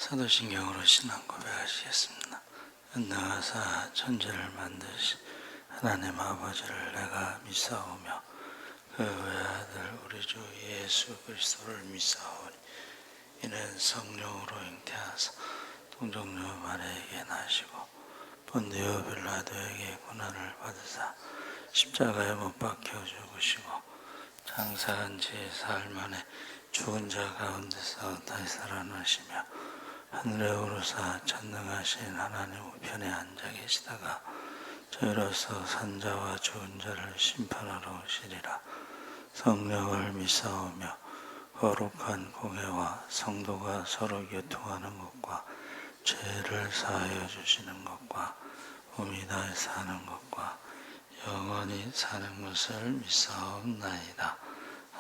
사도신경으로 신앙 고백하시겠습니다. 은능하사 천지를 만드신 하나님 아버지를 내가 믿사오며 그 외아들 우리 주 예수 그리스도를 믿사오니 이는 성령으로 잉태하사 동정녀 마리아에게 나시고 본디오 빌라도에게 고난을 받으사 십자가에 못 박혀 죽으시고 장사한 지 사흘 만에 죽은 자 가운데서 다시 살아나시며 하늘에 오르사 전능하신 하나님 우편에 앉아 계시다가 저희로서 산자와 죽은 자를 심판하러 오시리라. 성령을 믿사오며 거룩한 공회와 성도가 서로 교통하는 것과 죄를 사하여 주시는 것과 몸이 다시 사는 것과 영원히 사는 것을 믿사옵나이다.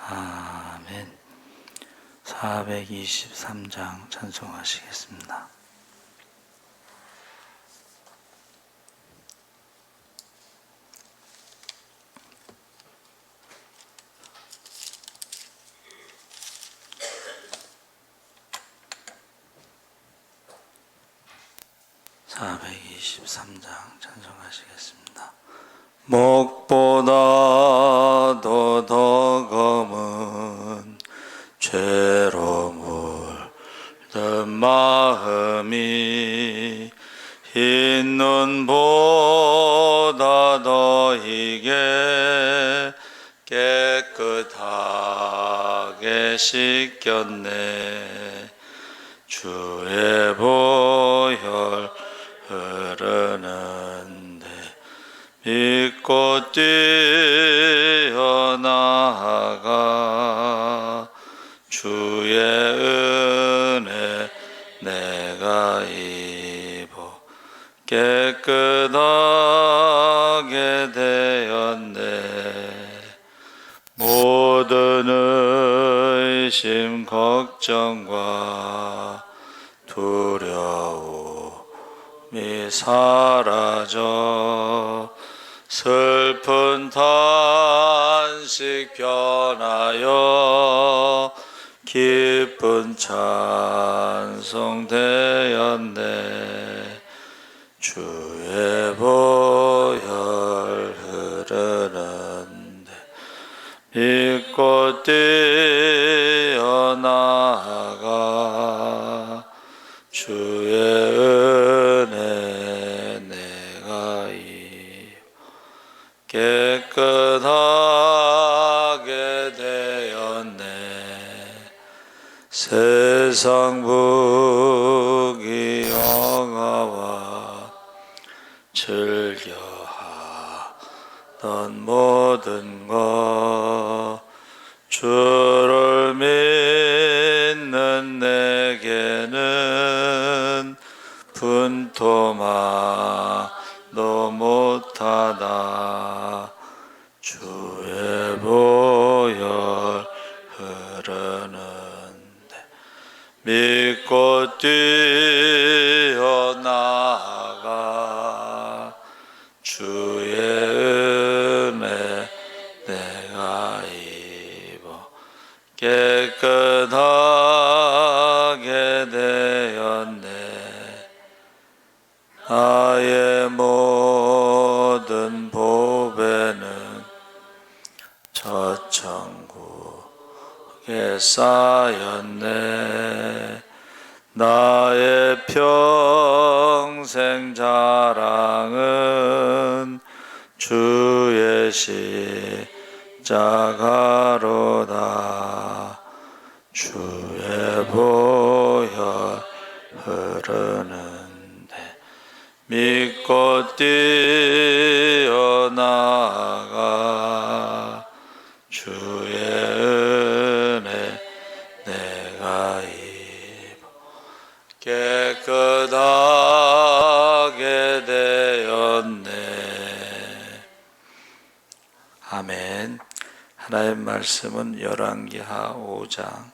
아멘. 423장 찬송하시겠습니다. 찬송하시겠습니다. 목보다도 더 검은 죄로 물든 마음이 흰 눈보다 더 희게 깨끗하게 씻겼네. 주의 보혈 흐르는데 믿고 뛰어나가 주의 은혜 내가 입어 깨끗하게 되었네. 모든 의심 걱정과 두려움이 사라져 슬픈 탄식 변하여 기쁜 찬송 되었네. 주의 보혈 흐르는데 믿고 뛰어나가 주의 은혜 내가 깨끗하게 되었네. 세상 부귀영화와 즐겨하던 모든 것 주를 믿는 내게는 분토마도 못하다. 주의 보혈 흐르는데 믿고 뛰어나가 주의 은혜 내가 입어 깨끗하게 되었네. 나의 모든 보배는 저 천국에 쌓였네. 나의 평생 자랑은 주의 십자가로다. 주의 보혈 흐르는데 믿고 뛰어나가 주의 은혜 내가 입어 깨끗하게 되었네. 아멘. 하나님 말씀은 열왕기하 5장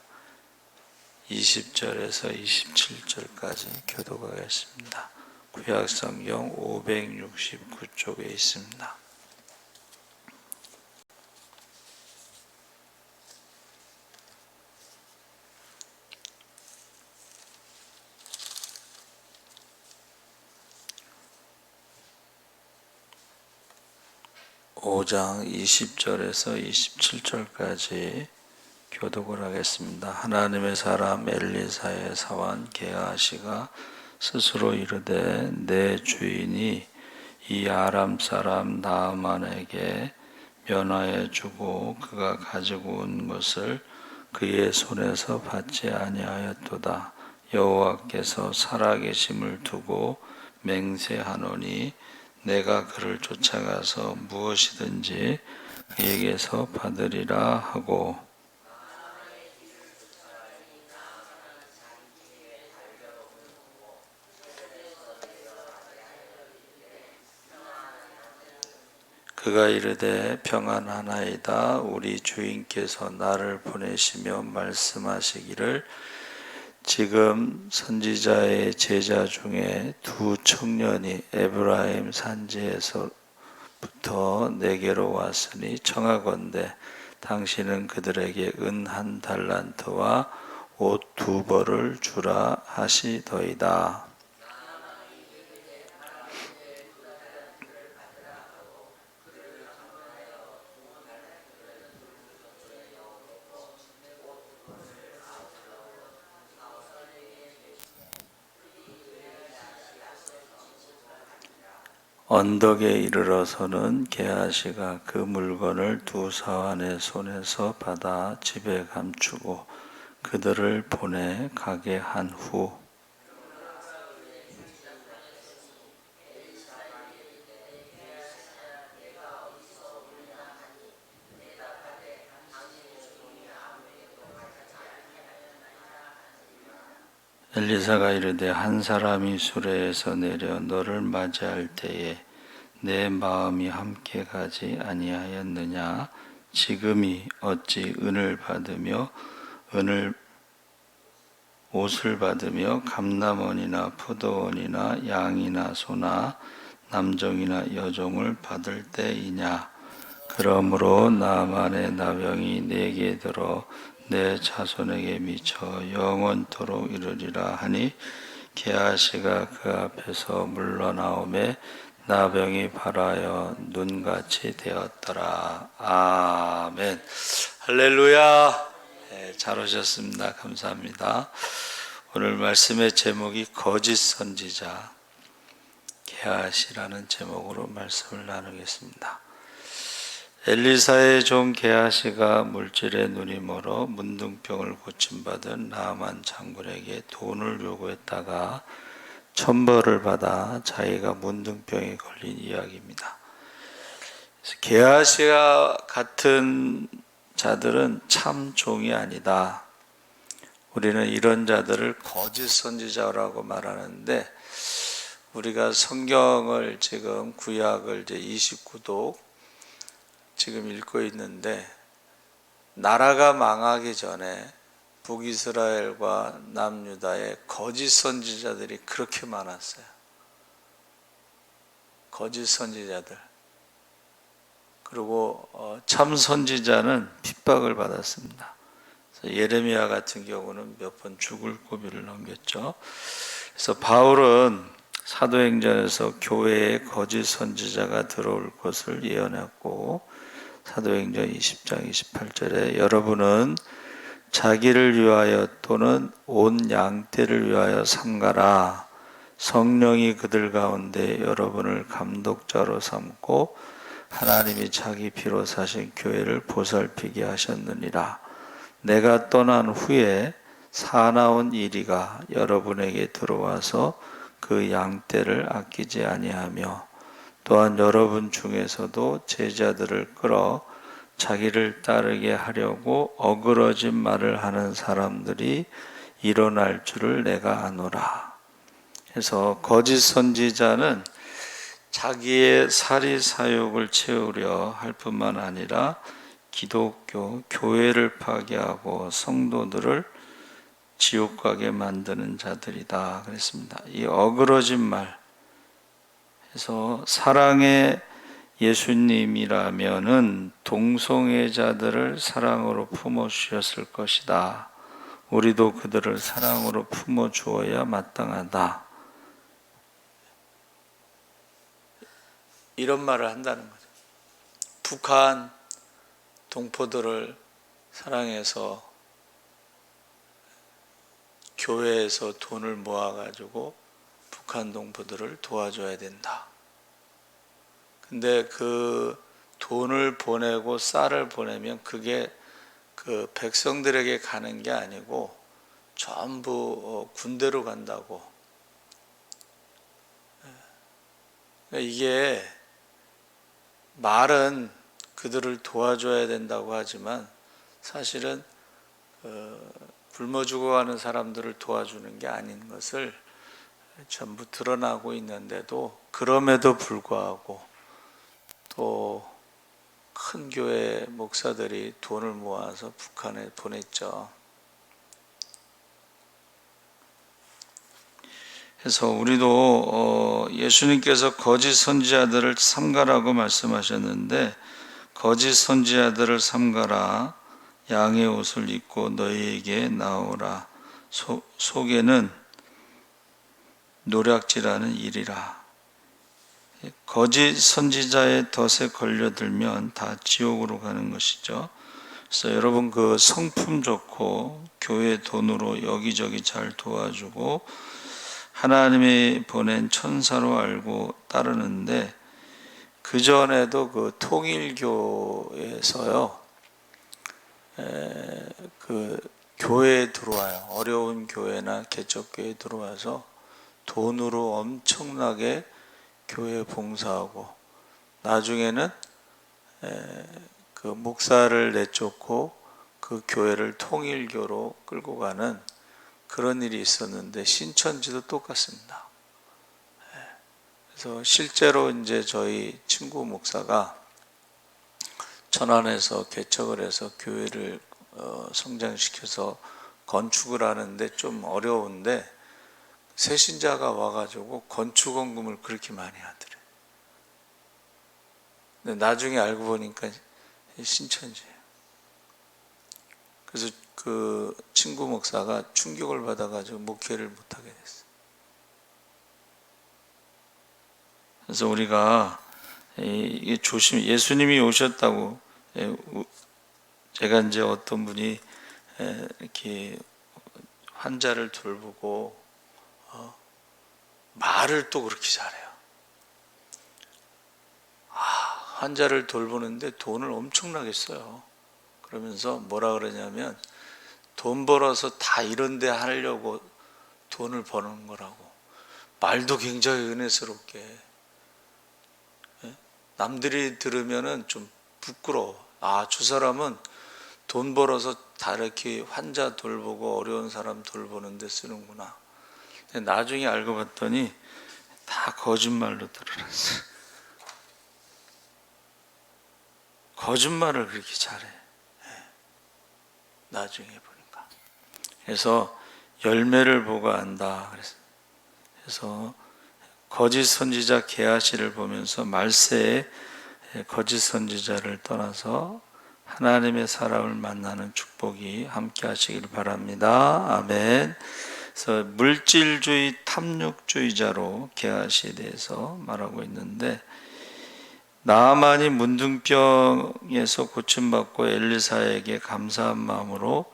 20절에서 27절까지 교독하겠습니다. 구약성경 569쪽에 있습니다. 5장 20절에서 27절까지 교독을 하겠습니다. 하나님의 사람 엘리사의 사환 게하시가 스스로 이르되 내 주인이 이 아람 사람 나아만에게 면하여 주고 그가 가지고 온 것을 그의 손에서 받지 아니하였도다. 여호와께서 살아계심을 두고 맹세하노니 내가 그를 쫓아가서 무엇이든지 그에게서 받으리라 하고 그가 이르되 평안하나이다. 우리 주인께서 나를 보내시며 말씀하시기를 지금 선지자의 제자 중에 두 청년이 에브라임 산지에서부터 내게로 왔으니 청하건대 당신은 그들에게 은 1달란트와 옷 2벌을 주라 하시더이다. 언덕에 이르러서는 게하시가 그 물건을 두 사환의 손에서 받아 집에 감추고 그들을 보내 가게 한 후 엘리사가 이르되 한 사람이 수레에서 내려 너를 맞이할 때에 내 마음이 함께 가지 아니하였느냐? 지금이 어찌 옷을 받으며 감람원이나 포도원이나 양이나 소나 남종이나 여종을 받을 때이냐? 그러므로 나만의 나병이 내게 들어 내 자손에게 미쳐 영원토록 이르리라 하니 게하시가 그 앞에서 물러나오매 나병이 발하여 눈같이 되었더라. 아멘. 할렐루야. 네, 잘 오셨습니다. 감사합니다. 오늘 말씀의 제목이 거짓 선지자 게하시라는 제목으로 말씀을 나누겠습니다. 엘리사의 종 게하시가 물질에 눈이 멀어 문둥병을 고침받은 나아만 장군에게 돈을 요구했다가 천벌을 받아 자기가 문둥병에 걸린 이야기입니다. 게하시와 같은 자들은 참 종이 아니다. 우리는 이런 자들을 거짓 선지자라고 말하는데 우리가 성경을 지금 구약을 이제 29독 지금 읽고 있는데 나라가 망하기 전에 북이스라엘과 남유다에 거짓 선지자들이 그렇게 많았어요. 거짓 선지자들. 그리고 참 선지자는 핍박을 받았습니다. 그래서 예레미야 같은 경우는 몇 번 죽을 고비를 넘겼죠. 그래서 바울은 사도행전에서 교회에 거짓 선지자가 들어올 것을 예언했고 사도행전 20장 28절에 여러분은 자기를 위하여 또는 온 양떼를 위하여 삼가라. 성령이 그들 가운데 여러분을 감독자로 삼고 하나님이 자기 피로 사신 교회를 보살피게 하셨느니라. 내가 떠난 후에 사나운 이리가 여러분에게 들어와서 그 양떼를 아끼지 아니하며 또한 여러분 중에서도 제자들을 끌어 자기를 따르게 하려고 어그러진 말을 하는 사람들이 일어날 줄을 내가 아노라. 그래서 거짓 선지자는 자기의 사리사욕을 채우려 할 뿐만 아니라 기독교, 교회를 파괴하고 성도들을 지옥 가게 만드는 자들이다 그랬습니다. 이 어그러진 말, 그래서 사랑의 예수님이라면은 동성애자들을 사랑으로 품어 주셨을 것이다. 우리도 그들을 사랑으로 품어 주어야 마땅하다. 이런 말을 한다는 거죠. 북한 동포들을 사랑해서 교회에서 돈을 모아가지고 북한 동포들을 도와줘야 된다. 근데 그 돈을 보내고 쌀을 보내면 그게 그 백성들에게 가는 게 아니고 전부 군대로 간다고. 이게 말은 그들을 도와줘야 된다고 하지만 사실은 굶어 죽어가는 사람들을 도와주는 게 아닌 것을 전부 드러나고 있는데도, 그럼에도 불구하고 또 큰 교회 목사들이 돈을 모아서 북한에 보냈죠. 그래서 우리도 예수님께서 거짓 선지자들을 삼가라고 말씀하셨는데, 거짓 선지자들을 삼가라. 양의 옷을 입고 너희에게 나오라. 속에는 노략질하는 일이라. 거짓 선지자의 덫에 걸려들면 다 지옥으로 가는 것이죠. 그래서 여러분, 그 성품 좋고 교회 돈으로 여기저기 잘 도와주고 하나님이 보낸 천사로 알고 따르는데, 그 전에도 그 통일교에서요, 그 교회에 들어와요. 어려운 교회나 개척교회에 들어와서 돈으로 엄청나게 교회 봉사하고, 나중에는 그 목사를 내쫓고 그 교회를 통일교로 끌고 가는 그런 일이 있었는데, 신천지도 똑같습니다. 그래서 실제로 이제 저희 친구 목사가 천안에서 개척을 해서 교회를 성장시켜서 건축을 하는데 좀 어려운데, 새신자가 와가지고 건축원금을 그렇게 많이 하더래. 근데 나중에 알고 보니까 신천지예요. 그래서 그 친구 목사가 충격을 받아가지고 목회를 못하게 됐어요. 그래서 우리가 이게 예수님이 오셨다고, 제가 이제 어떤 분이 이렇게 환자를 돌보고 말을 또 그렇게 잘해요. 환자를 돌보는데 돈을 엄청나게 써요. 그러면서 뭐라 그러냐면, 돈 벌어서 다 이런 데 하려고 돈을 버는 거라고. 말도 굉장히 은혜스럽게. 남들이 들으면은 좀 부끄러워. 저 사람은 돈 벌어서 다 이렇게 환자 돌보고 어려운 사람 돌보는 데 쓰는구나. 근데 나중에 알고 봤더니 다 거짓말로 드러났어요. 거짓말을 그렇게 잘해. 나중에 보니까. 그래서 열매를 보고 안다. 그래서 거짓 선지자 게하시를 보면서 말세에 거짓 선지자를 떠나서 하나님의 사람을 만나는 축복이 함께 하시길 바랍니다. 아멘. 그래서 물질주의 탐욕주의자로 게하시에 대해서 말하고 있는데, 나아만이 문둥병에서 고침받고 엘리사에게 감사한 마음으로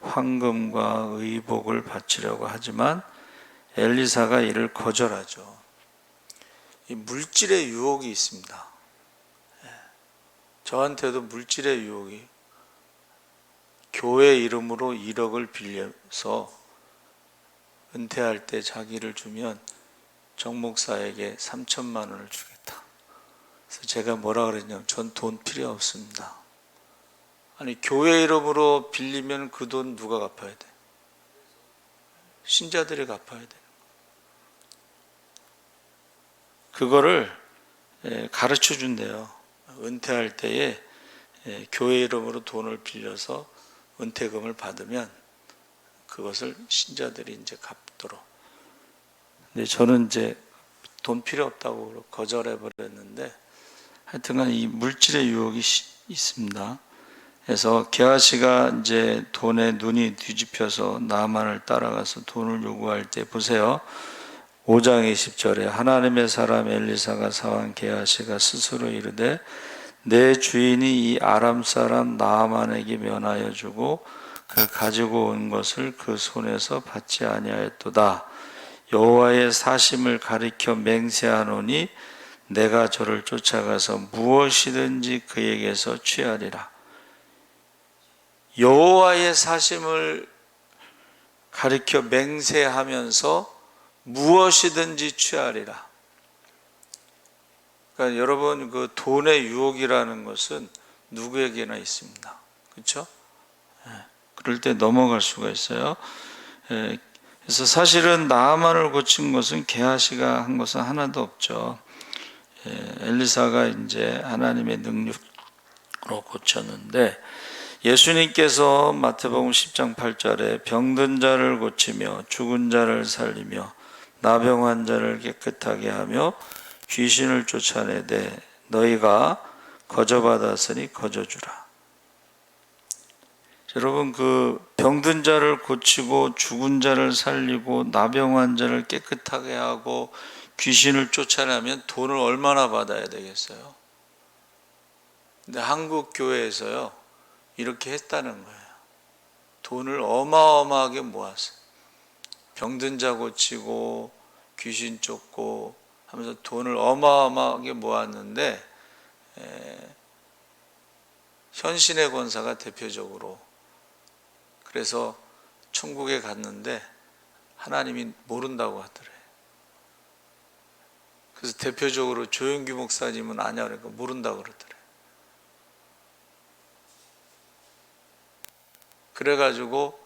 황금과 의복을 바치려고 하지만 엘리사가 이를 거절하죠. 이 물질의 유혹이 있습니다. 저한테도 물질의 유혹이, 교회 이름으로 1억을 빌려서 은퇴할 때 자기를 주면 정 목사에게 3천만 원을 주겠다. 그래서 제가 뭐라 그랬냐면, 전 돈 필요 없습니다. 아니, 교회 이름으로 빌리면 그 돈 누가 갚아야 돼? 신자들이 갚아야 돼. 그거를 가르쳐 준대요. 은퇴할 때에 교회 이름으로 돈을 빌려서 은퇴금을 받으면 그것을 신자들이 이제 갚도록. 근데 저는 이제 돈 필요 없다고 거절해 버렸는데, 하여튼간 이 물질의 유혹이 있습니다. 그래서 게하시가 이제 돈에 눈이 뒤집혀서 나만을 따라가서 돈을 요구할 때 보세요. 5장 20절에 하나님의 사람 엘리사가 사환 게하시가 스스로 이르되, 내 주인이 이 아람 사람 나아만에게 면하여 주고 그 가지고 온 것을 그 손에서 받지 아니하였도다. 여호와의 사심을 가리켜 맹세하노니 내가 저를 쫓아가서 무엇이든지 그에게서 취하리라. 여호와의 사심을 가리켜 맹세하면서 무엇이든지 취하리라. 그러니까 여러분, 그 돈의 유혹이라는 것은 누구에게나 있습니다. 그렇죠? 그럴 때 넘어갈 수가 있어요. 그래서 사실은 나아만을 고친 것은 게하시가 한 것은 하나도 없죠. 엘리사가 이제 하나님의 능력으로 고쳤는데, 예수님께서 마태복음 10장 8절에 병든 자를 고치며 죽은 자를 살리며 나병 환자를 깨끗하게 하며 귀신을 쫓아내되 너희가 거저받았으니 거저주라. 여러분, 그 병든 자를 고치고 죽은 자를 살리고 나병 환자를 깨끗하게 하고 귀신을 쫓아내면 돈을 얼마나 받아야 되겠어요? 근데 한국 교회에서요 이렇게 했다는 거예요. 돈을 어마어마하게 모았어요. 병든 자 고치고 귀신 쫓고 하면서 돈을 어마어마하게 모았는데, 현신의 권사가 대표적으로, 그래서 천국에 갔는데 하나님이 모른다고 하더래요. 그래서 대표적으로 조영규 목사님은 아냐 그러니까 모른다고 그러더래요. 그래가지고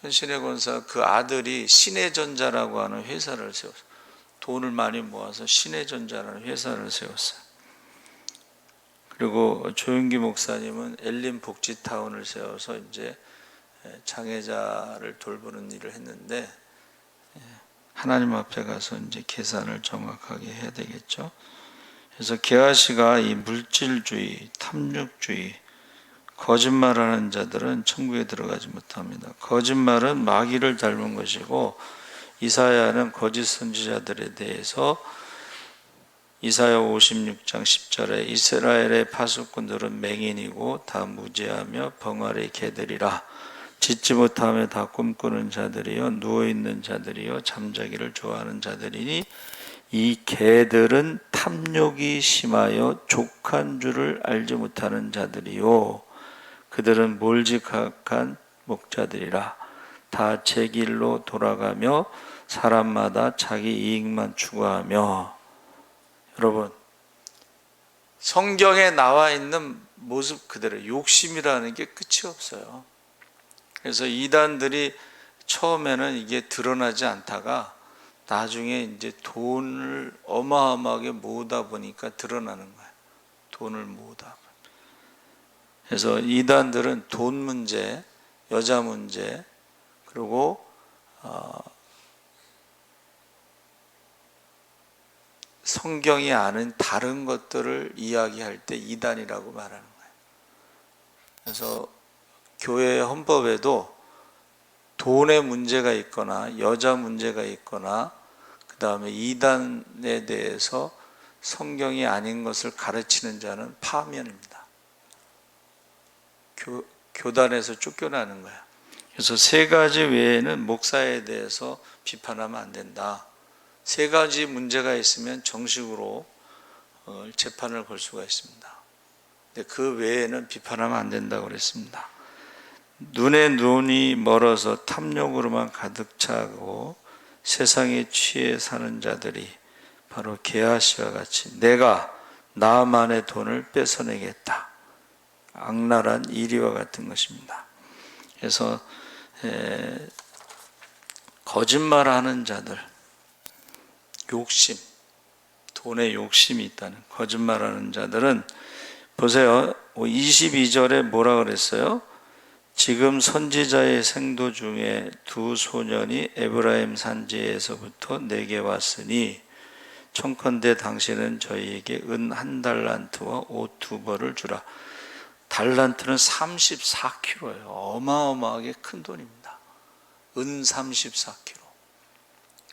현신의 권사 그 아들이 신해전자라고 하는 회사를 세웠어요. 돈을 많이 모아서 신해전자라는 회사를 세웠어요. 그리고 조영기 목사님은 엘린 복지타운을 세워서 이제 장애자를 돌보는 일을 했는데, 하나님 앞에 가서 이제 계산을 정확하게 해야 되겠죠. 그래서 게하시가 이 물질주의, 탐욕주의, 거짓말하는 자들은 천국에 들어가지 못합니다. 거짓말은 마귀를 닮은 것이고, 이사야는 거짓 선지자들에 대해서 이사야 56장 10절에 이스라엘의 파수꾼들은 맹인이고 다 무지하며 벙어리 개들이라. 짓지 못하며 다 꿈꾸는 자들이요 누워있는 자들이요 잠자기를 좋아하는 자들이니 이 개들은 탐욕이 심하여 족한 줄을 알지 못하는 자들이요 그들은 몰직한 목자들이라. 다 제 길로 돌아가며 사람마다 자기 이익만 추구하며. 여러분, 성경에 나와 있는 모습 그대로 욕심이라는 게 끝이 없어요. 그래서 이단들이 처음에는 이게 드러나지 않다가 나중에 이제 돈을 어마어마하게 모으다 보니까 드러나는 거예요. 돈을 모으다. 그래서 이단들은 돈 문제, 여자 문제, 그리고 성경이 아는 다른 것들을 이야기할 때 이단이라고 말하는 거예요. 그래서 교회 헌법에도 돈의 문제가 있거나 여자 문제가 있거나 그 다음에 이단에 대해서 성경이 아닌 것을 가르치는 자는 파면입니다. 교단에서 쫓겨나는 거야. 그래서 세 가지 외에는 목사에 대해서 비판하면 안 된다. 세 가지 문제가 있으면 정식으로 재판을 걸 수가 있습니다. 근데 그 외에는 비판하면 안 된다고 그랬습니다. 눈에 눈이 멀어서 탐욕으로만 가득 차고 세상에 취해 사는 자들이 바로 게하시와 같이 내가 나만의 돈을 뺏어내겠다. 악랄한 이리와 같은 것입니다. 그래서 거짓말하는 자들, 욕심, 돈에 욕심이 있다는 거짓말하는 자들은 보세요. 22절에 뭐라 그랬어요? 지금 선지자의 생도 중에 두 소년이 에브라임 산지에서부터 내게 왔으니 청컨대 당신은 저희에게 은 1달란트와 옷 2벌을 주라. 달란트는 34kg예요. 어마어마하게 큰 돈입니다. 은 34kg.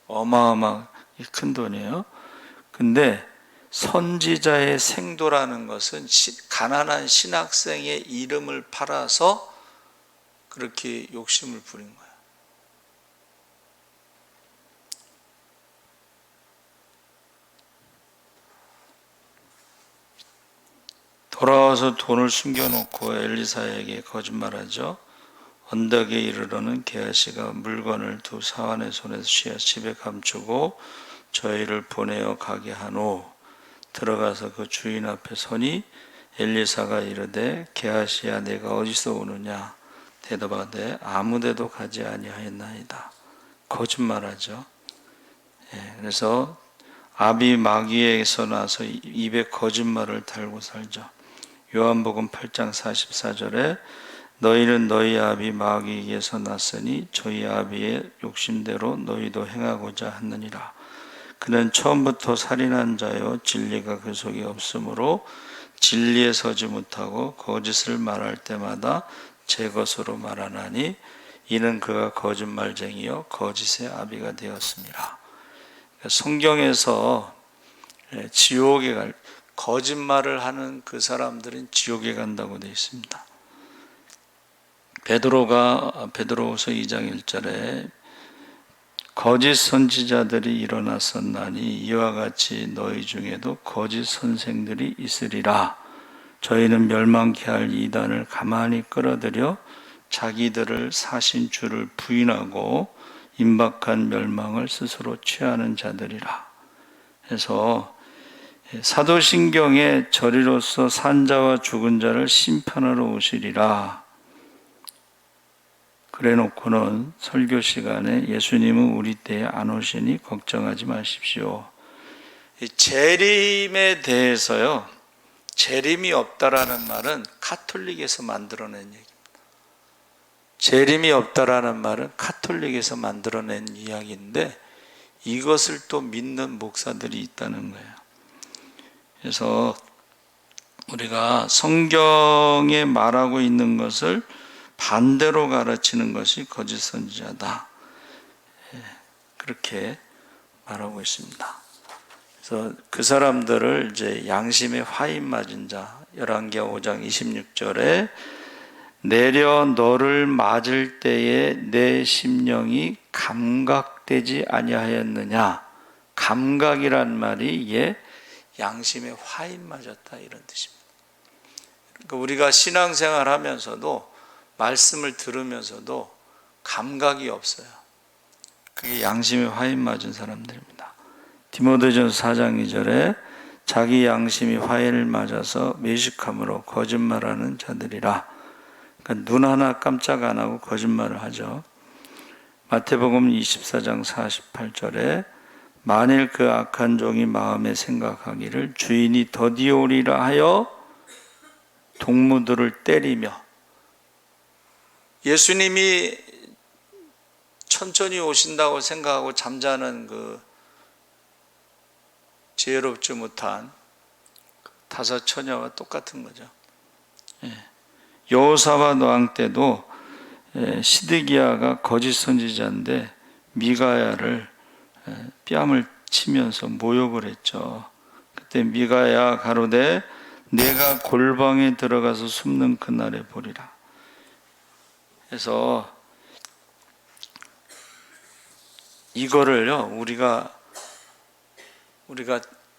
어마어마하게 큰 돈이에요. 근데 선지자의 생도라는 것은 가난한 신학생의 이름을 팔아서 그렇게 욕심을 부린 거예요. 돌아와서 돈을 숨겨놓고 엘리사에게 거짓말하죠. 언덕에 이르러는 게하시가 물건을 두 사환의 손에서 취하 집에 감추고 저희를 보내어 가게 하노. 들어가서 그 주인 앞에 서니 엘리사가 이르되 게하시야 내가 어디서 오느냐. 대답하되 아무데도 가지 아니하였나이다. 거짓말하죠. 그래서 아비 마귀에서 나서 입에 거짓말을 달고 살죠. 요한복음 8장 44절에 너희는 너희 아비 마귀에게서 났으니 저희 아비의 욕심대로 너희도 행하고자 하느니라. 그는 처음부터 살인한 자요 진리가 그 속에 없으므로 진리에 서지 못하고 거짓을 말할 때마다 제 것으로 말하나니 이는 그가 거짓말쟁이요 거짓의 아비가 되었습니다. 성경에서 지옥에 갈 거짓말을 하는 그 사람들은 지옥에 간다고 되어 있습니다. 베드로후서 2장 1절에 거짓 선지자들이 일어났었나니 이와 같이 너희 중에도 거짓 선생들이 있으리라. 저희는 멸망케 할 이단을 가만히 끌어들여 자기들을 사신 주를 부인하고 임박한 멸망을 스스로 취하는 자들이라. 그래서 사도신경에 저리로서 산 자와 죽은 자를 심판하러 오시리라. 그래 놓고는 설교 시간에 예수님은 우리 때에 안 오시니 걱정하지 마십시오. 재림에 대해서요, 재림이 없다라는 말은 카톨릭에서 만들어낸 얘기입니다. 재림이 없다라는 말은 카톨릭에서 만들어낸 이야기인데 이것을 또 믿는 목사들이 있다는 거예요. 그래서 우리가 성경에 말하고 있는 것을 반대로 가르치는 것이 거짓 선지자다. 그렇게 말하고 있습니다. 그래서 그 사람들을 이제 양심에 화인 맞은 자, 열왕기하 5장 26절에 내려 너를 맞을 때에 내 심령이 감각되지 아니하였느냐. 감각이란 말이 양심에 화인 맞았다 이런 뜻입니다. 그러니까 우리가 신앙생활 하면서도 말씀을 들으면서도 감각이 없어요. 그게 양심에 화인 맞은 사람들입니다. 디모데전서 4장 2절에 자기 양심이 화인을 맞아서 매식함으로 거짓말하는 자들이라. 그러니까 눈 하나 깜짝 안 하고 거짓말을 하죠. 마태복음 24장 48절에 만일 그 악한 종이 마음에 생각하기를 주인이 더디 오리라 하여 동무들을 때리며, 예수님이 천천히 오신다고 생각하고 잠자는 그 지혜롭지 못한 다섯 처녀와 똑같은 거죠. 여호사밧 왕 때도 시드기야가 거짓 선지자인데 미가야를 뺨을 치면서 모욕을 했죠. 그때 미가야 가로되 내가 골방에 들어가서 숨는 그날에 보리라. 그래서 이거를요, 우리가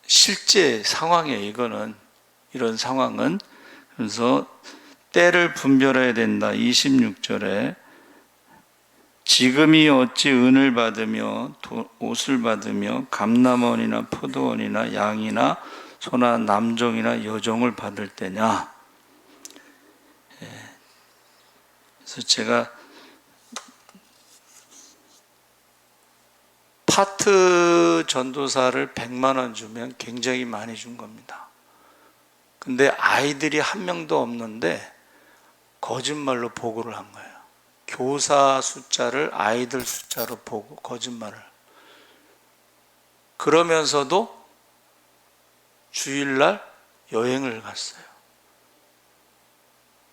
실제 상황에 이런 상황은, 그래서 때를 분별해야 된다. 26절에 지금이 어찌 은을 받으며 옷을 받으며 감람원이나 포도원이나 양이나 소나 남종이나 여종을 받을 때냐. 그래서 제가 파트 전도사를 100만 원 주면 굉장히 많이 준 겁니다. 근데 아이들이 한 명도 없는데 거짓말로 보고를 한 거예요. 교사 숫자를 아이들 숫자로 보고 거짓말을. 그러면서도 주일날 여행을 갔어요.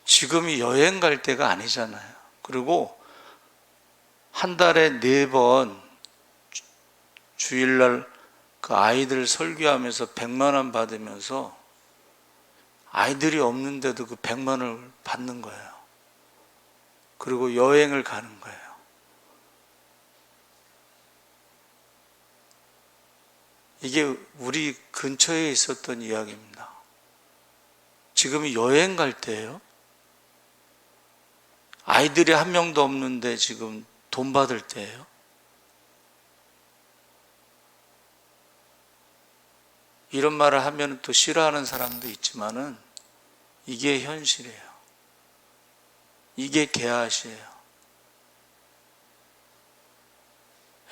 지금이 여행 갈 때가 아니잖아요. 그리고 한 달에 4번 주일날 그 아이들 설교하면서 100만 원 받으면서 아이들이 없는데도 그 100만 원을 받는 거예요. 그리고 여행을 가는 거예요. 이게 우리 근처에 있었던 이야기입니다. 지금 여행 갈 때예요. 아이들이 한 명도 없는데 지금 돈 받을 때예요. 이런 말을 하면 또 싫어하는 사람도 있지만은 이게 현실이에요. 이게 게하시예요.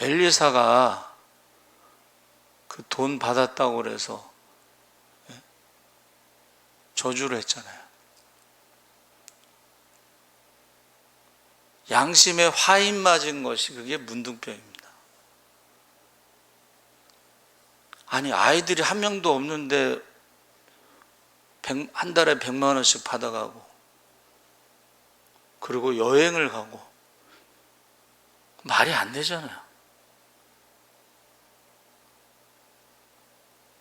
엘리사가 그 돈 받았다고 그래서 저주를 했잖아요. 양심에 화인 맞은 것이 그게 문둥병입니다. 아니 아이들이 한 명도 없는데 한 달에 100만 원씩 받아가고 그리고 여행을 가고 말이 안 되잖아요.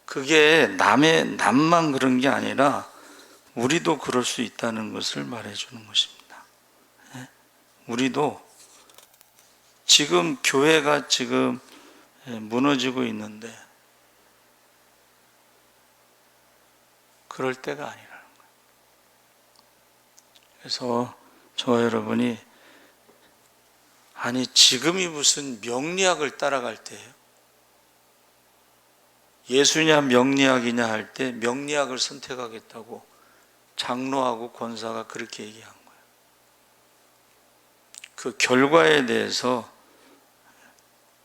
그게 남만 그런 게 아니라 우리도 그럴 수 있다는 것을 말해주는 것입니다. 우리도 지금 교회가 지금 무너지고 있는데 그럴 때가 아니라는 거예요. 그래서 저와 여러분이 아니 지금이 무슨 명리학을 따라갈 때예요. 예수냐 명리학이냐 할 때 명리학을 선택하겠다고 장로하고 권사가 그렇게 얘기한 거예요. 그 결과에 대해서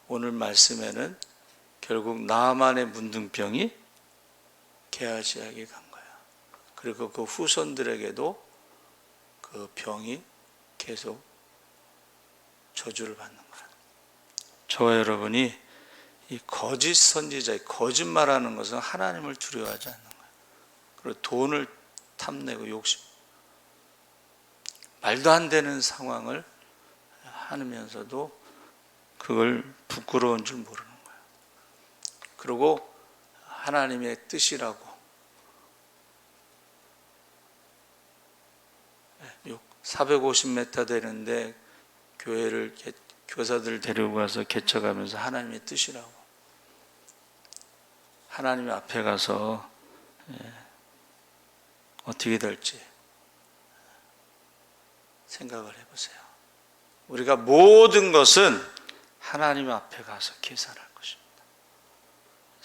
오늘 말씀에는 결국 나아만의 문둥병이 게하시에게 간 거예요. 그리고 그 후손들에게도 그 병이 계속 저주를 받는 거예요. 저와 여러분이 이 거짓 선지자의 거짓말하는 것은 하나님을 두려워하지 않는 거예요. 그리고 돈을 탐내고 욕심, 말도 안 되는 상황을 하면서도 그걸 부끄러운 줄 모르는 거예요. 그리고 하나님의 뜻이라고 450m 되는데 교회를 교사들 데리고 가서 개척하면서 하나님의 뜻이라고 하나님 앞에 가서 어떻게 될지 생각을 해보세요. 우리가 모든 것은 하나님 앞에 가서 계산할 것입니다.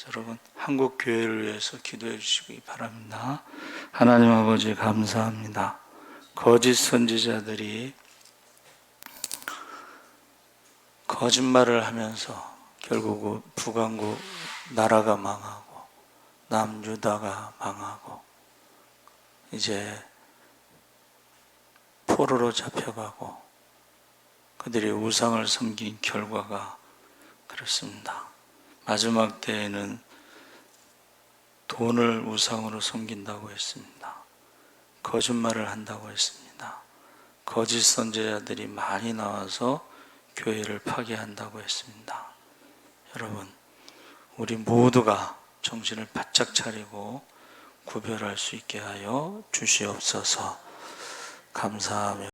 여러분 한국 교회를 위해서 기도해 주시기 바랍니다. 하나님 아버지 감사합니다. 거짓 선지자들이 거짓말을 하면서 결국 북왕국 나라가 망하고 남유다가 망하고 이제 포로로 잡혀가고 그들이 우상을 섬긴 결과가 그렇습니다. 마지막 때에는 돈을 우상으로 섬긴다고 했습니다. 거짓말을 한다고 했습니다. 거짓 선지자들이 많이 나와서 교회를 파괴한다고 했습니다. 여러분, 우리 모두가 정신을 바짝 차리고 구별할 수 있게 하여 주시옵소서. 감사하며